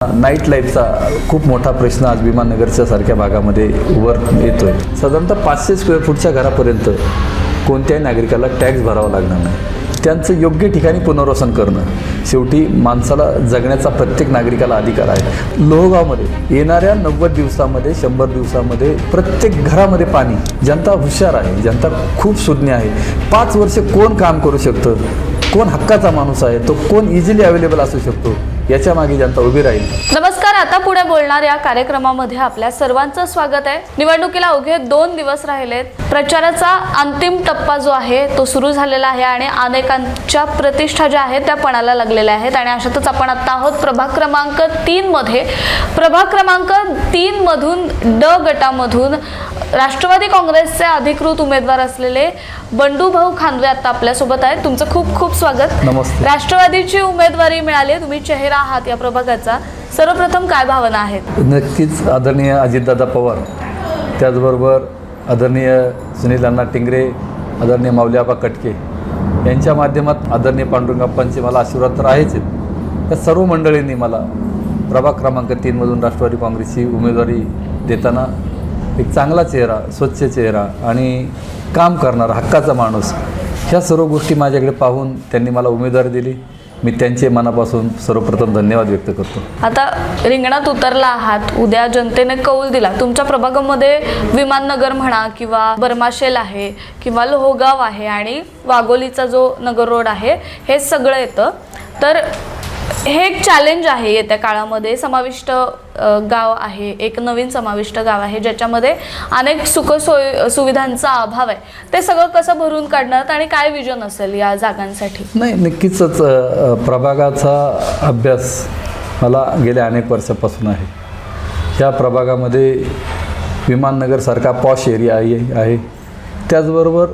Night लाईफचा खूप मोठा प्रश्न आज विमाननगरच्या सारख्या भागामध्ये वर येतोय। साधारणतः 500 स्क्वेअर फूटच्या घरापर्यंत कोणत्याही नागरिकाला टॅक्स भरावा लागणार नाही। त्यांचं योग्य ठिकाणी पुनर्वसन करणं शेवटी माणसाला जगण्याचा प्रत्येक नागरिकाला अधिकार आहे। लोहगावमध्ये येणाऱ्या 90 दिवसामध्ये 100 दिवसामध्ये प्रत्येक घरामध्ये पाणी। जनता हुशार आहे, जनता खूप सुज्ञ आहे। 5 वर्ष कोण काम करू शकतं, कोण हक्काचा माणूस आहे, तो कोण इझिली अवेलेबल असू शकतो, याच्या मागे जनता उभी राहील। नमस्कार, आता पुढे बोलणार या कार्यक्रमामध्ये आपल्या सर्वांचं स्वागत आहे। निवडणुकीला अवघे 2 दिवस राहिलेत। प्रचाराचा अंतिम टप्पा जो आहे तो सुरू झालेला आहे आणि अनेकांच्या प्रतिष्ठा ज्या आहेत त्या पणाला लागलेल्या आहेत आणि अशातच आपण आता आहोत प्रभाग क्रमांक 3 मध्ये। प्रभाग क्रमांक 3 मधून ड गटामधून राष्ट्रवादी काँग्रेसचे अधिकृत उमेदवार असलेले बंडूभाऊ खांदवे आता आपल्या सोबत आहेत। तुमचं खूप खूप स्वागत। नमस्ते। राष्ट्रवादीची उमेदवारी मिळाली, तुम्ही चेहरा आहात या प्रभागाचा। सर्वप्रथम काय भावना आहेत? नक्कीच आदरणीय अजितदादा पवार, त्याचबरोबर आदरणीय सुनील अण्णा टिंगरे, आदरणीय माऊलीआबा कटके यांच्या माध्यमात आदरणीय पांडुरंगाप्पांचे मला आशीर्वाद तर आहेच। त्या सर्व मंडळींनी मला प्रभाग क्रमांक 3 मधून राष्ट्रवादी काँग्रेसची उमेदवारी देताना एक चांगला चेहरा, स्वच्छ चेहरा आणि काम करणारा हक्काचा माणूस, ह्या सर्व गोष्टी माझ्याकडे पाहून त्यांनी मला उमेदवारी दिली। मी त्यांचे मनापासून सर्वप्रथम धन्यवाद व्यक्त करतो। आता रिंगणात उतरला आहात, उद्या जनतेने कौल दिला। तुमच्या प्रभागामध्ये विमाननगर म्हणा किंवा बर्माशेल आहे किंवा लोहगाव आहे आणि वाघोलीचा जो नगर रोड आहे, हे सगळं येतं। तर हे एक चॅलेंज आहे येत्या काळामध्ये। समाविष्ट गाव आहे, एक नवीन समाविष्ट गाव आहे ज्याच्यामध्ये अनेक सुविधांचा अभाव आहे। ते सगळं कसं भरून काढणार आणि काय विजन असेल या जागांसाठी? नाही, नक्कीच प्रभागाचा अभ्यास मला गेल्या अनेक वर्षापासून आहे। ह्या प्रभागामध्ये विमाननगरसारखा पॉश एरिया आहे, त्याचबरोबर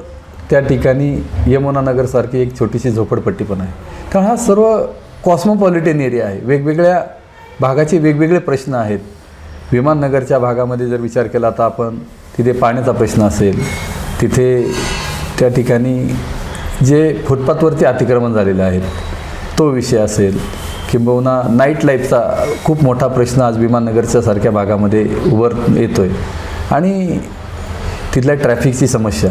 त्या ठिकाणी यमुनानगरसारखी एक छोटीशी झोपडपट्टी पण आहे। कारण हा सर्व कॉस्मोपॉलिटन एरिया आहे। वेगवेगळ्या भागाचे वेगवेगळे प्रश्न आहेत। विमाननगरच्या भागामध्ये जर विचार केला तर आपण तिथे पाण्याचा प्रश्न असेल, तिथे त्या ठिकाणी जे फुटपाथवरती अतिक्रमण झालेले आहेत तो विषय असेल, किंबहुना नाईट लाईफचा खूप मोठा प्रश्न आज विमाननगरच्या सारख्या भागामध्ये वर येतो आहे आणि तिथल्या ट्रॅफिकची समस्या,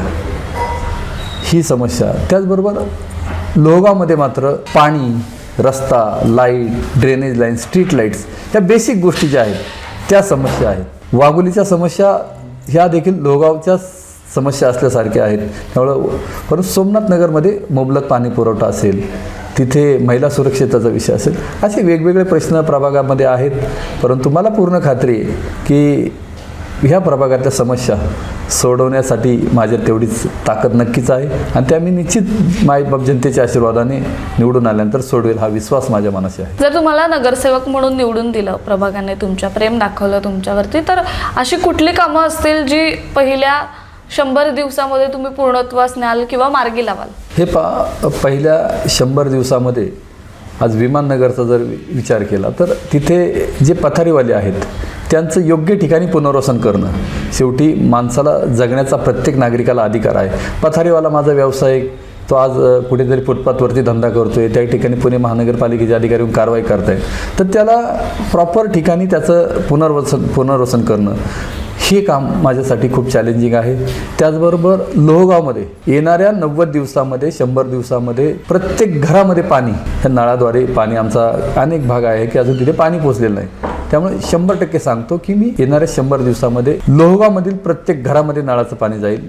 ही समस्या। त्याचबरोबर लोहगावमध्ये मात्र पाणी, रस्ता, light, drainage line, street lights, ह्या बेसिक गोष्टी ज्या आहेत त्या समस्या आहेत। वाघोलीच्या समस्या ह्या देखील लोहगावच्या समस्या असल्यासारख्या आहेत। त्यामुळं परंतु सोमनाथ नगरमध्ये मुबलक पाणी पुरवठा असेल, तिथे महिला सुरक्षेचा विषय असेल, असे वेगवेगळे प्रश्न प्रभागामध्ये आहेत। परंतु मला पूर्ण खात्री आहे की ह्या प्रभागातल्या समस्या सोडवण्यासाठी माझ्या तेवढीच ताकद नक्कीच आहे आणि त्या मी निश्चित मायबाप जनतेच्या आशीर्वादाने निवडून आल्यानंतर सोडवेल, हा विश्वास माझ्या मनाशी आहे। जर तुम्हाला नगरसेवक म्हणून निवडून दिलं, प्रभागाने तुमच्या प्रेम दाखवलं तुमच्यावरती, तर अशी कुठली कामं असतील जी पहिल्या 100 दिवसामध्ये तुम्ही पूर्णत्वास न्याल किंवा मार्गी लावाल? हे पहिल्या 100 दिवसामध्ये आज विमाननगरचा जर विचार केला तर तिथे जे पथारीवाले आहेत त्यांचं योग्य ठिकाणी पुनर्वसन करणं शेवटी माणसाला जगण्याचा प्रत्येक नागरिकाला अधिकार आहे। पथारीवाला माझा व्यावसायिक, तो आज कुठेतरी फुटपाथवरती धंदा करतोय, त्या ठिकाणी पुणे महानगरपालिकेचे अधिकारी येऊन कारवाई करत आहेत, तर त्याला प्रॉपर ठिकाणी त्याचं पुनर्वसन करणं हे काम माझ्यासाठी खूप चॅलेंजिंग आहे। त्याचबरोबर लोहगावमध्ये येणाऱ्या 90 दिवसामध्ये 100 दिवसामध्ये प्रत्येक घरामध्ये पाणी, ह्या नळाद्वारे पाणी, आमचा अनेक भाग आहे की अजून तिथे पाणी पोचलेलं नाही। त्यामुळे 100% सांगतो की मी येणाऱ्या 100 दिवसामध्ये लोहगावमधील प्रत्येक घरामध्ये नळाचं पाणी जाईल।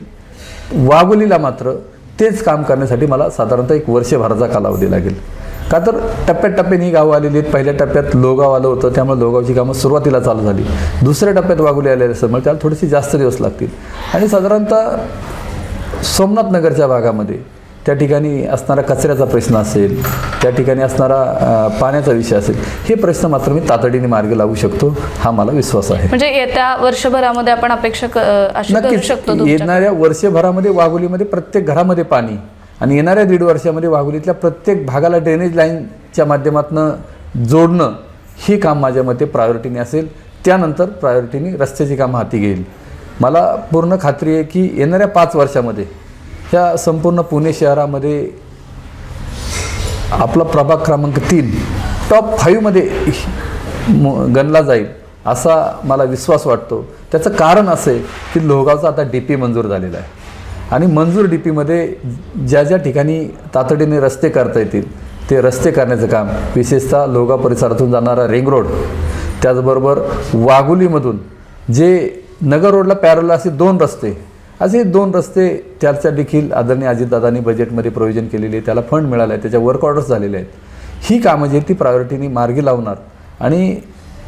वाघोलीला मात्र तेच काम करण्यासाठी मला साधारणतः 1 वर्षभराचा कालावधी लागेल। का तर टप्प्याटप्प्याने ही गावं आलेली आहेत। पहिल्या टप्प्यात लोहगाव आलं होतं, त्यामुळे लोहगावची कामं सुरुवातीला चालू झाली। दुसऱ्या टप्प्यात वाघोली आलेल्या असल्यामुळे त्याला थोडेसे जास्त दिवस लागतील आणि साधारणतः सोमनाथ नगरच्या भागामध्ये त्या ठिकाणी असणारा कचऱ्याचा प्रश्न असेल, त्या ठिकाणी असणारा पाण्याचा विषय असेल, हे प्रश्न मात्र मी तातडीने मार्गी लावू शकतो, हा मला विश्वास आहे। म्हणजे येत्या वर्षभरामध्ये आपण अपेक्षा करू शकतो? येणाऱ्या वर्षभरामध्ये वाघोलीमध्ये प्रत्येक घरामध्ये पाणी आणि येणाऱ्या 1.5 वर्षामध्ये वाघोलीतल्या प्रत्येक भागाला ड्रेनेज लाईनच्या माध्यमातून जोडणं, हे काम माझ्या मते प्रायोरिटीने असेल। त्यानंतर प्रायोरिटीने रस्त्याची कामं हाती घेईल। मला पूर्ण खात्री आहे की येणाऱ्या 5 वर्षामध्ये ह्या संपूर्ण पुणे शहरामध्ये आपला प्रभाग क्रमांक 3 टॉप 5 मध्ये गणला जाईल असा मला विश्वास वाटतो. त्याचं कारण असं आहे की लोहगावचा आता DP मंजूर झालेला आहे आणि मंजूर DPमध्ये ज्या ज्या ठिकाणी तातडीने रस्ते करता येतील ते रस्ते करण्याचं काम, विशेषतः लोहगाव परिसरातून जाणारा रिंग रोड, त्याचबरोबर वाघोलीमधून जे नगर रोडला पॅरल असे 2 रस्ते, असे 2 रस्ते त्याच्या देखील आदरणीय अजितदादांनी बजेटमध्ये प्रोव्हिजन केलेली आहे. त्याला फंड मिळाला आहे, त्याच्या वर्क ऑर्डर्स झालेले आहेत. ही कामं जी ती प्रायोरिटीने मार्गी लावणार. आणि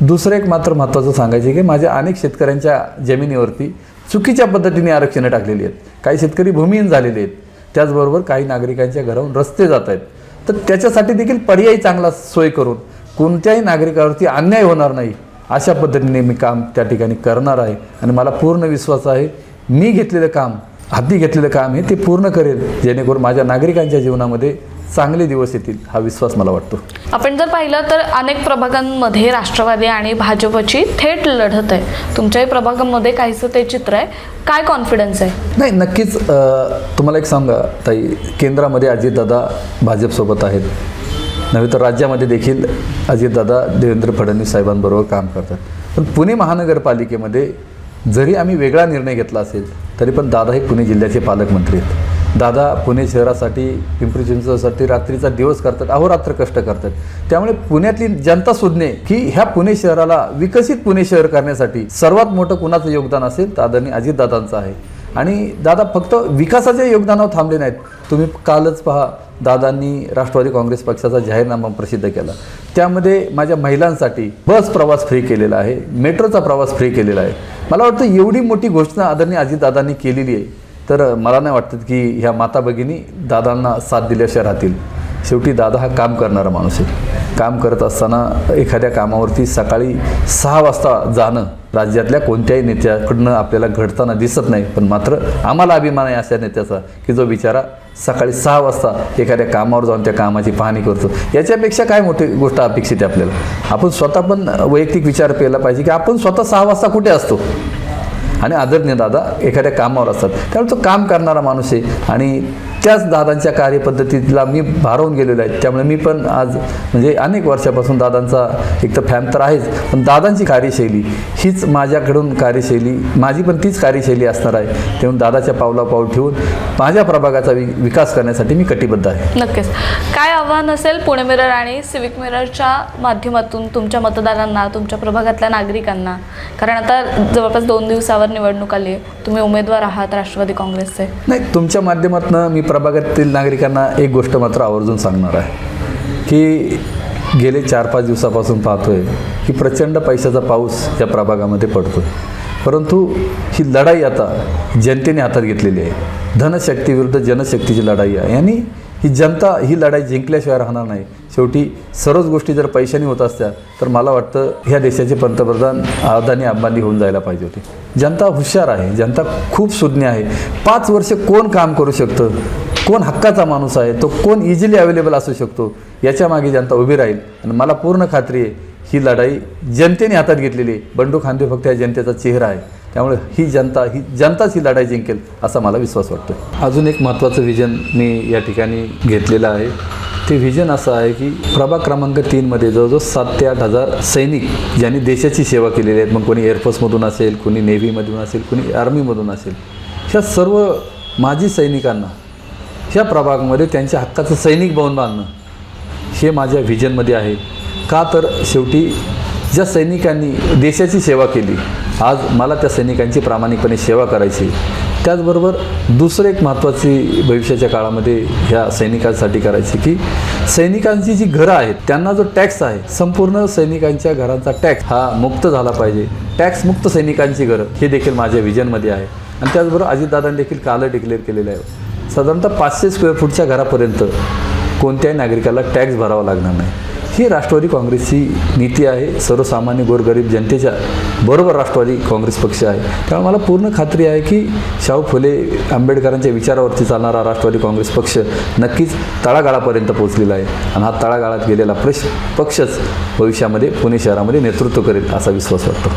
दुसरं एक मात्र महत्त्वाचं सांगायचं की माझ्या अनेक शेतकऱ्यांच्या जमिनीवरती चुकीच्या पद्धतीने आरक्षणं टाकलेली आहेत. काही शेतकरी भूमिहीन झालेले आहेत, त्याचबरोबर काही नागरिकांच्या घराहून रस्ते जात आहेत. तर त्याच्यासाठी देखील पर्यायी चांगला सोय करून कोणत्याही नागरिकावरती अन्याय होणार नाही अशा पद्धतीने मी काम त्या ठिकाणी करणार आहे. आणि मला पूर्ण विश्वास आहे मी घेतलेलं काम, हाती घेतलेलं काम हे ते पूर्ण करेल, जेणेकरून माझ्या नागरिकांच्या जीवनामध्ये चांगले दिवस येतील हा विश्वास मला वाटतो. आपण जर पाहिलं तर अनेक प्रभागांमध्ये राष्ट्रवादी आणि भाजपची थेट लढत आहे. तुमच्याही प्रभागांमध्ये काहीसं ते चित्र आहे. काय कॉन्फिडन्स आहे? नाही, नक्कीच. तुम्हाला एक सांगा ताई, केंद्रामध्ये अजितदादा भाजपसोबत आहेत, नव्हे तर राज्यामध्ये देखील अजितदादा देवेंद्र फडणवीस साहेबांबरोबर काम करतात. पण पुणे महानगरपालिकेमध्ये जरी आम्ही वेगळा निर्णय घेतला असेल तरी पण दादा हे पुणे जिल्ह्याचे पालकमंत्री आहेत. दादा पुणे शहरासाठी, पिंपरी चिंचवडसाठी रात्रीचा दिवस करतात, अहोरात्र कष्ट करतात. त्यामुळे पुण्यातली जनता सुज्ञे की ह्या पुणे शहराला विकसित पुणे शहर करण्यासाठी सर्वात मोठं कुणाचं योगदान असेल तर आदरणीय अजितदादांचं आहे. आणि दादा फक्त विकासाच्या योगदानावर थांबले नाहीत. तुम्ही कालच पहा, दादांनी राष्ट्रवादी काँग्रेस पक्षाचा जाहीरनामा प्रसिद्ध केला. त्यामध्ये माझ्या महिलांसाठी बस प्रवास फ्री केलेला आहे, मेट्रोचा प्रवास फ्री केलेला आहे. मला वाटतं एवढी मोठी घोषणा आदरणीय अजितदादांनी केलेली आहे, तर मला नाही वाटत की ह्या माता भगिनी दादांना साथ दिल्याशिवाय राहतील. शेवटी दादा हा काम करणारा माणूस आहे. काम करत असताना एखाद्या कामावरती सकाळी 6 वाजता जाणं राज्यातल्या कोणत्याही नेत्याकडनं आपल्याला घडताना दिसत नाही. पण मात्र आम्हाला अभिमान आहे अशा नेत्याचा की जो बिचारा सकाळी 6 वाजता एखाद्या कामावर जाऊन त्या कामाची पाहणी करतो. याच्यापेक्षा काय मोठी गोष्ट अपेक्षित आहे आपल्याला? आपण स्वतः पण वैयक्तिक विचार केला पाहिजे की आपण स्वतः 6 वाजता कुठे असतो आणि आदरणीय दादा एखाद्या कामावर असतात. त्यामुळे तो काम करणारा माणूस आहे आणि त्याच दादांच्या कार्यपद्धतीला मी भारावून गेलेलो आहे. त्यामुळे मी पण आज म्हणजे अनेक वर्षापासून दादांचा एक तर फॅन तर आहेच, पण दादांची कार्यशैली हीच माझ्याकडून कार्यशैली, माझी पण तीच कार्यशैली असणार आहे. तेव्हा दादाच्या पावला पाऊल ठेवून माझ्या प्रभागाचा विकास करण्यासाठी मी कटिबद्ध आहे. नक्कीच. काय आव्हान असेल पुणे मिरर आणि सिविक मिररच्या माध्यमातून तुमच्या मतदारांना, तुमच्या प्रभागातल्या नागरिकांना? कारण आता जवळपास 2 दिवसावर निवडणूक आली आहे, तुम्ही उमेदवार आहात राष्ट्रवादी काँग्रेसचे. नाही, तुमच्या माध्यमातून मी प्रभागातील नागरिकांना एक गोष्ट मात्र आवर्जून सांगणार आहे की गेले 4-5 दिवसापासून पाहतोय की प्रचंड पैशाचा पाऊस या प्रभागामध्ये पडतोय. परंतु ही लढाई आता जनतेने हातात घेतलेली आहे. धनशक्ती विरुद्ध जनशक्तीची लढाई आहे आणि ही जनता ही लढाई जिंकल्याशिवाय राहणार नाही. शेवटी सर्वच गोष्टी जर पैशाने होत असत्या तर मला वाटतं ह्या देशाचे पंतप्रधान अदानी अंबानी होऊन जायला पाहिजे होते. जनता हुशार आहे, जनता खूप सुज्ञ आहे. 5 वर्ष कोण काम करू शकतं, कोण हक्काचा माणूस आहे, तो कोण इझिली अवेलेबल असू शकतो, याच्या मागे जनता उभी राहील. आणि मला पूर्ण खात्री आहे ही लढाई जनतेने हातात घेतलेली आहे. बंडू खांदे फक्त या जनतेचा चेहरा आहे. त्यामुळे ही जनताच ही लढाई जिंकेल असा मला विश्वास वाटतो. अजून एक महत्त्वाचं विजन मी या ठिकाणी घेतलेलं आहे. ते व्हिजन असं आहे की प्रभाग क्रमांक 3मध्ये जवळजवळ 7 ते 8 हजार सैनिक ज्यांनी देशाची सेवा केलेली आहेत, मग कोणी एअरफोर्समधून असेल, कोणी नेव्हीमधून असेल, कोणी आर्मीमधून असेल, ह्या सर्व माजी सैनिकांना ह्या प्रभागामध्ये त्यांच्या हक्काचं सैनिक भवन बांधणं हे माझ्या व्हिजनमध्ये आहे. का तर शेवटी ज्या सैनिकांनी देशाची सेवा केली, आज मला त्या सैनिकांची प्रामाणिकपणे सेवा करायची. त्याचबरोबर दुसरं एक महत्त्वाची भविष्याच्या काळामध्ये ह्या सैनिकांसाठी करायची की सैनिकांची जी घरं आहेत त्यांना जो टॅक्स आहे, संपूर्ण सैनिकांच्या घरांचा टॅक्स हा मुक्त झाला पाहिजे. टॅक्स मुक्त सैनिकांची घरं हे देखील माझ्या व्हिजनमध्ये आहे. आणि त्याचबरोबर अजितदादांनी देखील काल डिक्लेअर केलेलं आहे, साधारणतः 500 स्क्वेअर फूटच्या घरापर्यंत कोणत्याही नागरिकाला टॅक्स भरावा लागणार नाही. ही राष्ट्रवादी काँग्रेसची नीती आहे. सर्वसामान्य गोरगरीब जनतेच्या बरोबर राष्ट्रवादी काँग्रेस पक्ष आहे. त्यामुळे मला पूर्ण खात्री आहे की शाहू फुले आंबेडकरांच्या विचारावरती चालणारा राष्ट्रवादी काँग्रेस पक्ष नक्कीच तळागाळापर्यंत पोहोचलेला आहे. आणि हा तळागाळात गेलेला पक्षच भविष्यामध्ये पुणे शहरामध्ये नेतृत्व करेल असा विश्वास वाटतो.